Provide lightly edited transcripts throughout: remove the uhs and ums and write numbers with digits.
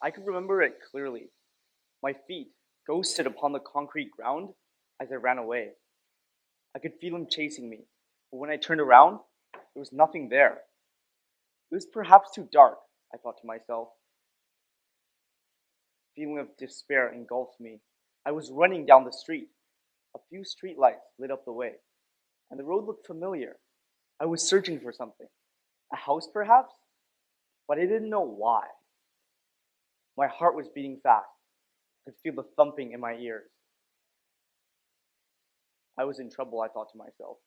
I could remember it clearly. My feet ghosted upon the concrete ground as I ran away. I could feel him chasing me, but when I turned around, there was nothing there. It was perhaps too dark, I thought to myself. A feeling of despair engulfed me. I was running down the street. A few street lights lit up the way, and the road looked familiar. I was searching for something. A house, perhaps? But I didn't know why. My heart was beating fast. I could feel the thumping in my ears. I was in trouble, I thought to myself.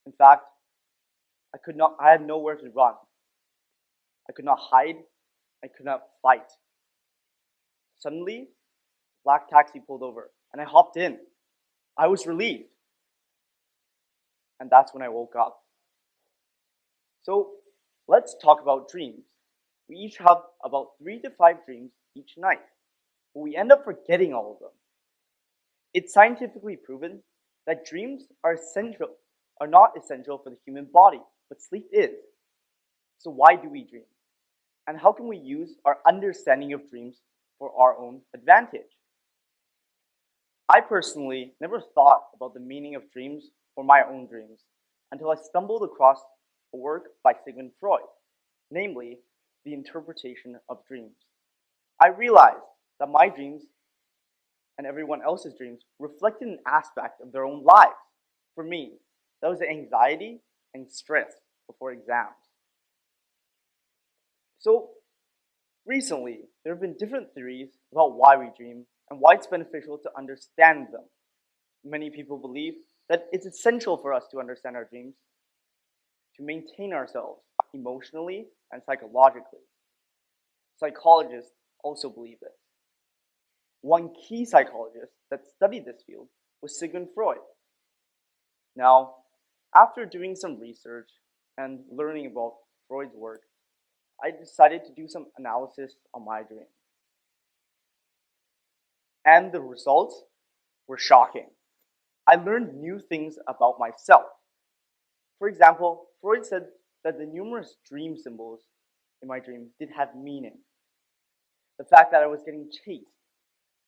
In fact, I had nowhere to run. I could not hide. I could not fight. Suddenly, a black taxi pulled over, and I hopped in. I was relieved. And that's when I woke up. So, let's talk about dreams. We each have about 3 to 5 dreams each night, but we end up forgetting all of them. It's scientifically proven that dreams are not essential for the human body, but sleep is. So why do we dream? And how can we use our understanding of dreams for our own advantage? I personally never thought about the meaning of dreams or my own dreams until I stumbled across a work by Sigmund Freud, namely, The Interpretation of Dreams. I realized that my dreams and everyone else's dreams reflected an aspect of their own lives. For me, that was anxiety and stress before exams. So, recently, there have been different theories about why we dream and why it's beneficial to understand them. Many people believe that it's essential for us to understand our dreams to maintain ourselves emotionally and psychologically. Psychologists also believe this. One key psychologist that studied this field was Sigmund Freud. Now, after doing some research and learning about Freud's work, I decided to do some analysis on my dream. And the results were shocking. I learned new things about myself. For example, Freud said that the numerous dream symbols in my dream did have meaning. The fact that I was getting chased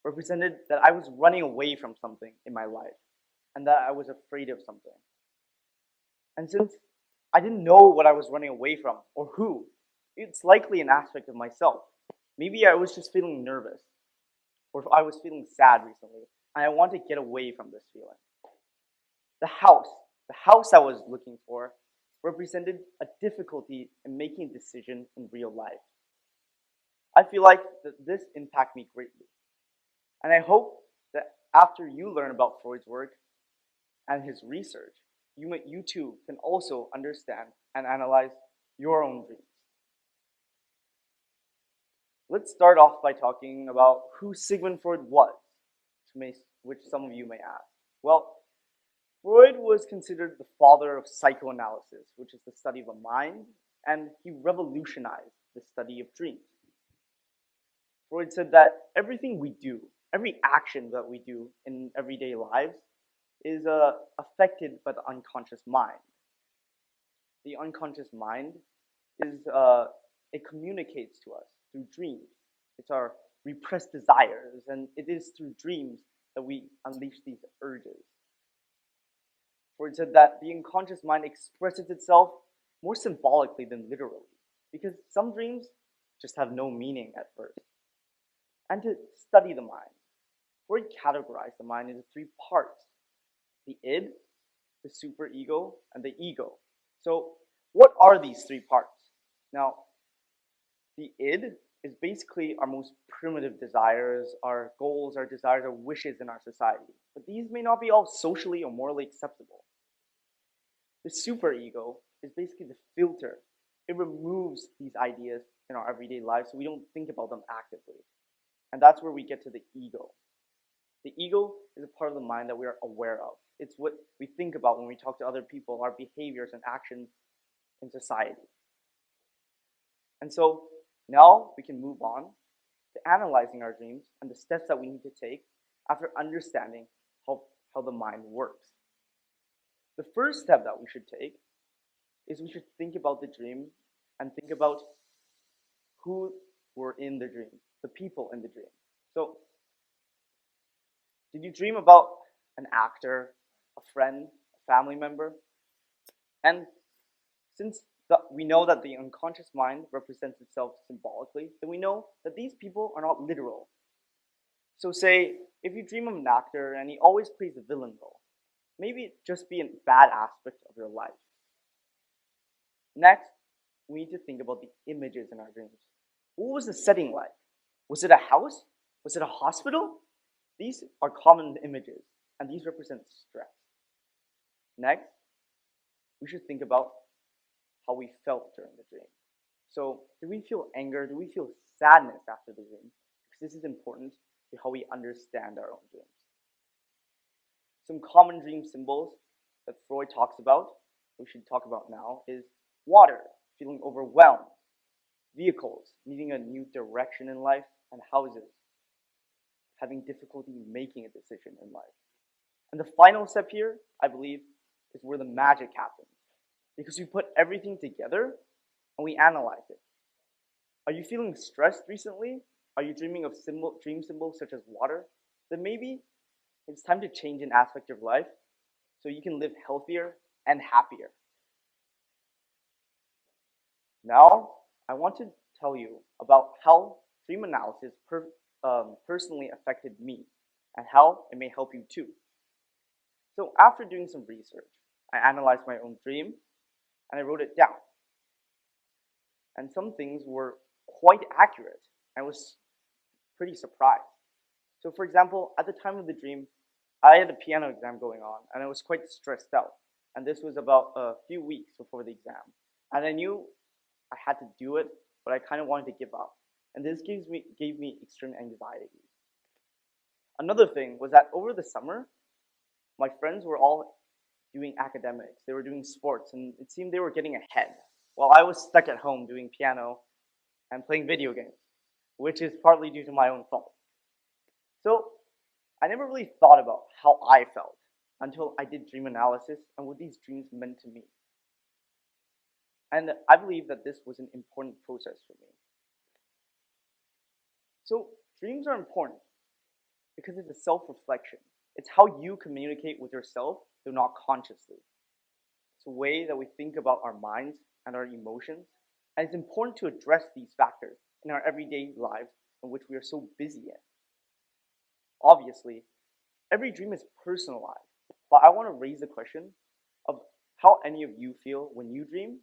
represented that I was running away from something in my life and that I was afraid of something. And since I didn't know what I was running away from or who, it's likely an aspect of myself. Maybe I was just feeling nervous or I was feeling sad recently and I want to get away from this feeling. The house I was looking for represented a difficulty in making a decision in real life. I feel like that this impacted me greatly. And I hope that after you learn about Freud's work and his research, you too can also understand and analyze your own dreams. Let's start off by talking about who Sigmund Freud was, which some of you may ask. Well, Freud was considered the father of psychoanalysis, which is the study of the mind, and he revolutionized the study of dreams. Freud said that everything we do, every action that we do in everyday lives is affected by the unconscious mind. The unconscious mind it communicates to us through dreams. It's our repressed desires, and it is through dreams that we unleash these urges. Freud said that the unconscious mind expresses itself more symbolically than literally, because some dreams just have no meaning at first. And to study the mind, Freud categorized the mind into 3 parts: the id, the superego, and the ego. So, what are these 3 parts? Now, the id is basically our most primitive desires, our goals, our desires, our wishes in our society. But these may not be all socially or morally acceptable. The superego is basically the filter. It removes these ideas in our everyday lives so we don't think about them actively. And that's where we get to the ego. The ego is a part of the mind that we are aware of. It's what we think about when we talk to other people, our behaviors and actions in society. And so now we can move on to analyzing our dreams and the steps that we need to take after understanding how the mind works. The first step that we should take is we should think about the dream and think about who were in the dream, the people in the dream. So, did you dream about an actor, a friend, a family member? And since we know that the unconscious mind represents itself symbolically, then we know that these people are not literal. So, say, if you dream of an actor and he always plays a villain role, maybe it just be a bad aspect of your life. Next, we need to think about the images in our dreams. What was the setting like? Was it a house? Was it a hospital? These are common images, and these represent stress. Next, we should think about how we felt during the dream. So, do we feel anger? Do we feel sadness after the dream? Because this is important to how we understand our own dreams. Some common dream symbols that Freud talks about, we should talk about now, is water, feeling overwhelmed, vehicles, needing a new direction in life, and houses, having difficulty making a decision in life. And the final step here, I believe, is where the magic happens. Because we put everything together and we analyze it. Are you feeling stressed recently? Are you dreaming of dream symbols such as water? Then maybe it's time to change an aspect of life so you can live healthier and happier. Now, I want to tell you about how dream analysis personally affected me and how it may help you too. So after doing some research, I analyzed my own dream and I wrote it down. And some things were quite accurate. I was pretty surprised. So for example, at the time of the dream, I had a piano exam going on and I was quite stressed out. And this was about a few weeks before the exam. And I knew I had to do it, but I kind of wanted to give up. And this gave me extreme anxiety. Another thing was that over the summer, my friends were all doing academics. They were doing sports, and it seemed they were getting ahead, while I was stuck at home doing piano and playing video games, which is partly due to my own fault. So I never really thought about how I felt until I did dream analysis and what these dreams meant to me. And I believe that this was an important process for me. So dreams are important because it's a self-reflection. It's how you communicate with yourself, though not consciously. It's a way that we think about our minds and our emotions, and it's important to address these factors in our everyday lives in which we are so busy in. Obviously, every dream is personalized, but I want to raise the question of how any of you feel when you dream,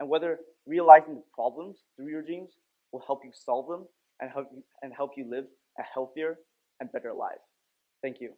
and whether realizing the problems through your dreams will help you solve them and help you live a healthier and better life. Thank you.